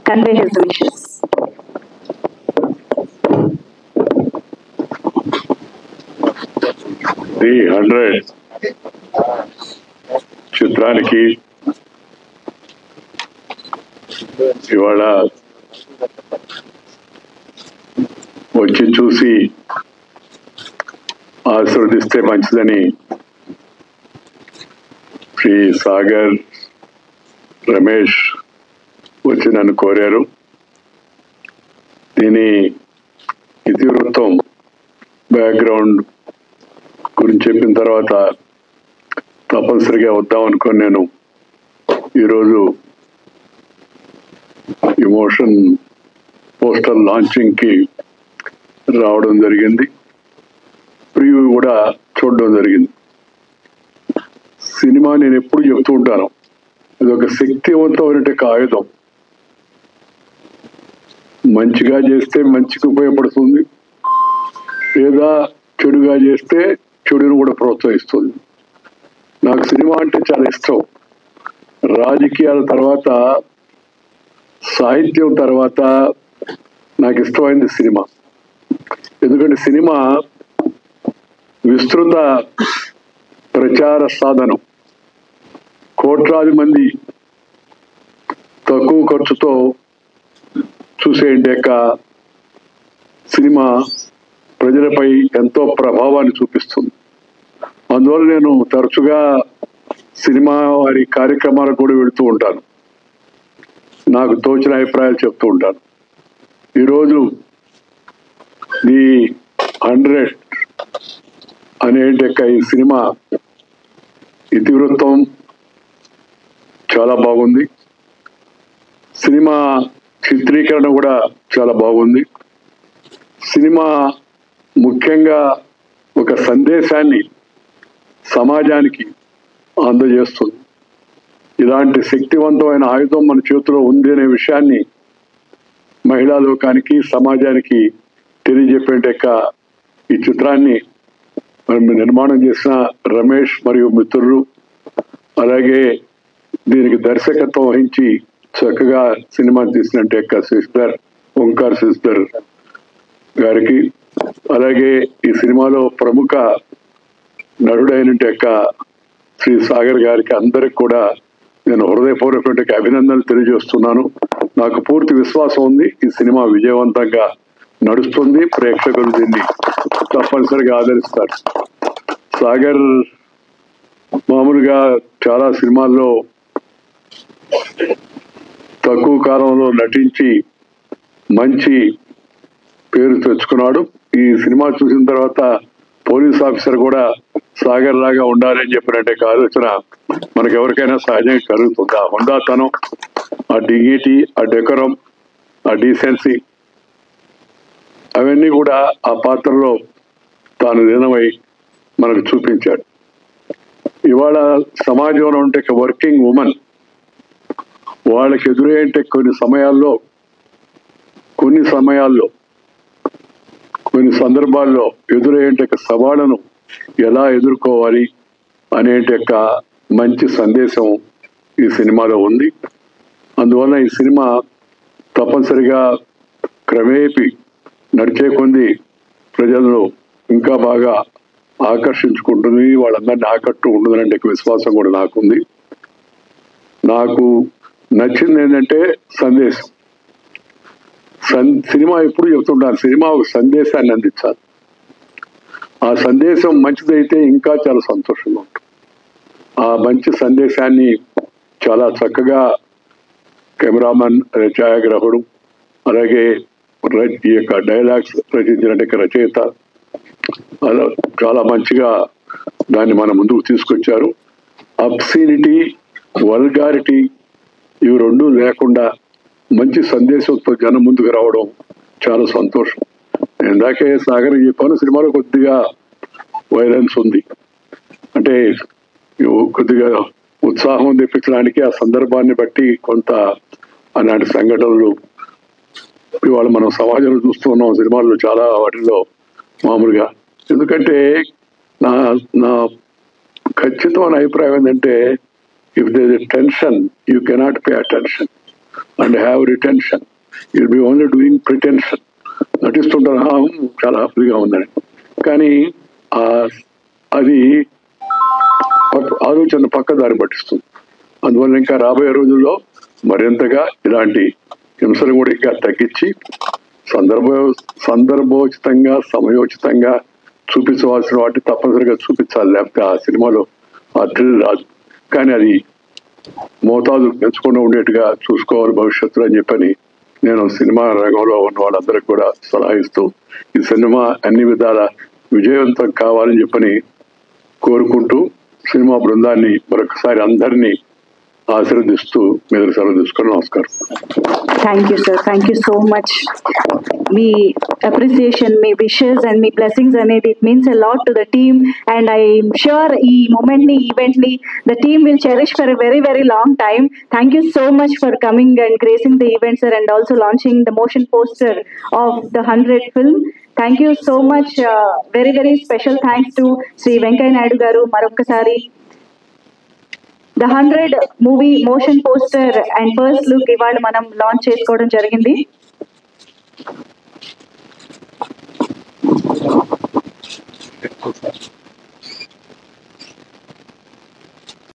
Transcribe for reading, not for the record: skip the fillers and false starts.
convey his wishes. The 100 చిత్రానికి ఇవాళ వచ్చి చూసి ఆశీర్వదిస్తే మంచిదని శ్రీ సాగర్ రమేష్ వచ్చి నన్ను కోరారు. దీని ఇతివృత్తం బ్యాక్గ్రౌండ్ గురించి చెప్పిన తర్వాత తప్పనిసరిగా వద్దాం అనుకొని నేను ఈరోజు ఇమోషన్ పోస్టర్ లాంచింగ్కి రావడం జరిగింది. ప్రివ్యూ కూడా చూడడం జరిగింది. సినిమా నేను ఎప్పుడు చెప్తూ ఉంటాను, ఇది ఒక శక్తివంతమైన ఆయుధం. మంచిగా చేస్తే మంచికి ఉపయోగపడుతుంది, లేదా చెడుగా చేస్తే చెడును కూడా ప్రోత్సహిస్తుంది. నాకు సినిమా అంటే చాలా ఇష్టం. రాజకీయాల తర్వాత, సాహిత్యం తర్వాత నాకు ఇష్టమైంది సినిమా. ఎందుకంటే సినిమా విస్తృత ప్రచార సాధనం. కోట్లాది మంది తక్కువ ఖర్చుతో చూసేంటి యొక్క సినిమా ప్రజలపై ఎంతో ప్రభావాన్ని చూపిస్తుంది. అందువల్ల నేను తరచుగా సినిమా వారి కార్యక్రమాలకు కూడా వెళుతూ ఉంటాను. నాకు తోచిన అభిప్రాయాలు చెప్తూ ఉంటాను. ఈరోజు ది 100 అనేటి ఈ సినిమా ఇతివృత్తం చాలా బాగుంది. సినిమా చిత్రీకరణ కూడా చాలా బాగుంది. సినిమా ముఖ్యంగా ఒక సందేశాన్ని సమాజానికి అందజేస్తుంది. ఇలాంటి శక్తివంతమైన ఆయుధం మన చేతిలో ఉంది అనే విషయాన్ని మహిళా లోకానికి, సమాజానికి తెలియజెప్పేట ఈ చిత్రాన్ని నిర్మాణం చేసిన రమేష్ మరియు మిత్రులు, అలాగే దీనికి దర్శకత్వం వహించి చక్కగా సినిమా తీసినట్టు సిస్టర్ ఓంకార్ సిస్టర్ గారికి, అలాగే ఈ సినిమాలో ప్రముఖ నటుడైన శ్రీ సాగర్ గారికి, అందరికి కూడా నేను హృదయపూర్వక అభినందనలు తెలియజేస్తున్నాను. నాకు పూర్తి విశ్వాసం ఉంది ఈ సినిమా విజయవంతంగా నడుస్తుంది. ప్రేక్షకులు దీన్ని తప్పనిసరిగా ఆదరిస్తారు. సాగర్ మామూలుగా చాలా సినిమాల్లో తక్కువ కాలంలో నటించి మంచి పేరు తెచ్చుకున్నాడు. ఈ సినిమా చూసిన తర్వాత పోలీస్ ఆఫీసర్ కూడా సాగర్ లాగా ఉండాలని చెప్పినట్టే ఆలోచన మనకు ఎవరికైనా సహజంగా కలుగుతుంది. ఆ హుందాతనం, ఆ డిగ్నిటీ, ఆ డెకరం, ఆ డీసెన్సీ అవన్నీ కూడా ఆ పాత్రలో తాను లీనమై మనకు చూపించాడు. ఇవాళ సమాజంలో ఉంటే వర్కింగ్ ఉమెన్ వాళ్ళకి ఎదురయ్యేంటే కొన్ని సందర్భాల్లో ఎదురయ్యేంటే సవాళ్ళను ఎలా ఎదుర్కోవాలి అనేట మంచి సందేశం ఈ సినిమాలో ఉంది. అందువల్ల ఈ సినిమా తప్పనిసరిగా క్రమేపీ నడిచే కొంది ప్రజలను ఇంకా బాగా ఆకర్షించుకుంటుంది, వాళ్ళందరినీ ఆకట్టుకుంటుందనే విశ్వాసం కూడా నాకుంది. నాకు నచ్చింది ఏంటంటే సందేశం. సినిమా ఎప్పుడు చెప్తుంటాను, సినిమా ఒక సందేశాన్ని అందించాలి. ఆ సందేశం మంచిదైతే ఇంకా చాలా సంతోషంగా ఉంటుంది. ఆ మంచి సందేశాన్ని చాలా చక్కగా కెమెరామన్, ఛాయాగ్రాహకుడు, అలాగే ఈ యొక్క డైలాగ్స్ రచించినట్టు రచయిత అలా చాలా మంచిగా దాన్ని మన ముందుకు తీసుకొచ్చారు. అబ్సీనిటీ, వల్గారిటీ ఇవి రెండూ లేకుండా మంచి సందేశంతో జనం ముందుకు రావడం చాలా సంతోషం. ఇందాకే సాగర్ చెప్పాను, సినిమాలో కొద్దిగా వైలెన్స్ ఉంది. అంటే కొద్దిగా ఉత్సాహం తెప్పించడానికి ఆ సందర్భాన్ని బట్టి కొంత అలాంటి సంఘటనలు ఇవాళ మనం సమాజంలో చూస్తూ ఉన్నాం. సినిమాల్లో చాలా వాటిల్లో మామూలుగా. ఎందుకంటే నా ఖచ్చితమైన అభిప్రాయం ఏంటంటే, if there is tension you cannot pay attention. And have retention. Will be only doing pretension. నటిస్తుంటారు చాలా హ్యాపీగా ఉందని, కానీ అది ఆలోచన పక్కదారి పట్టిస్తుంది. అందువల్ల ఇంకా రాబోయే రోజుల్లో మరింతగా ఇలాంటి హింసలు కూడా ఇంకా తగ్గించి సందర్భోచితంగా సమయోచితంగా చూపించవలసిన వాటి తప్పనిసరిగా చూపించాలి. లేకపోతే ఆ సినిమాలో ఆ థ్రిల్ రాదు. కానీ అది మోతాదు పెంచకుండా ఉండేట్టుగా చూసుకోవాలి భవిష్యత్తులో అని చెప్పని నేను సినిమా రంగంలో ఉన్న వాళ్ళందరికీ కూడా సలహా ఇస్తూ ఈ సినిమా అన్ని విధాల విజయవంతం కావాలని చెప్పని కోరుకుంటూ సినిమా బృందాన్ని మరొకసారి అందరినీ ఆశీర్వదిస్తూ మీరు సెలవు తీసుకొని నమస్కారం. Thank you sir, thank you so much. మీ అప్రిసియేషన్, మీ విషెస్ అండ్ మీ బ్లెస్సింగ్స్ అనేది it means a lot to the team and I'm sure ఈ మూమెంట్ని ఈవెంట్ని the team will cherish for a very very long time. Thank you so much for coming and gracing the event sir and also launching the motion poster of the 100 film. Thank you so much. Very very special thanks to Shri Venkaiah Naidu గారు. మరొకసారి the 100 movie motion poster and first look ఇవాళ మనం launch చేసుకోవడం జరిగింది.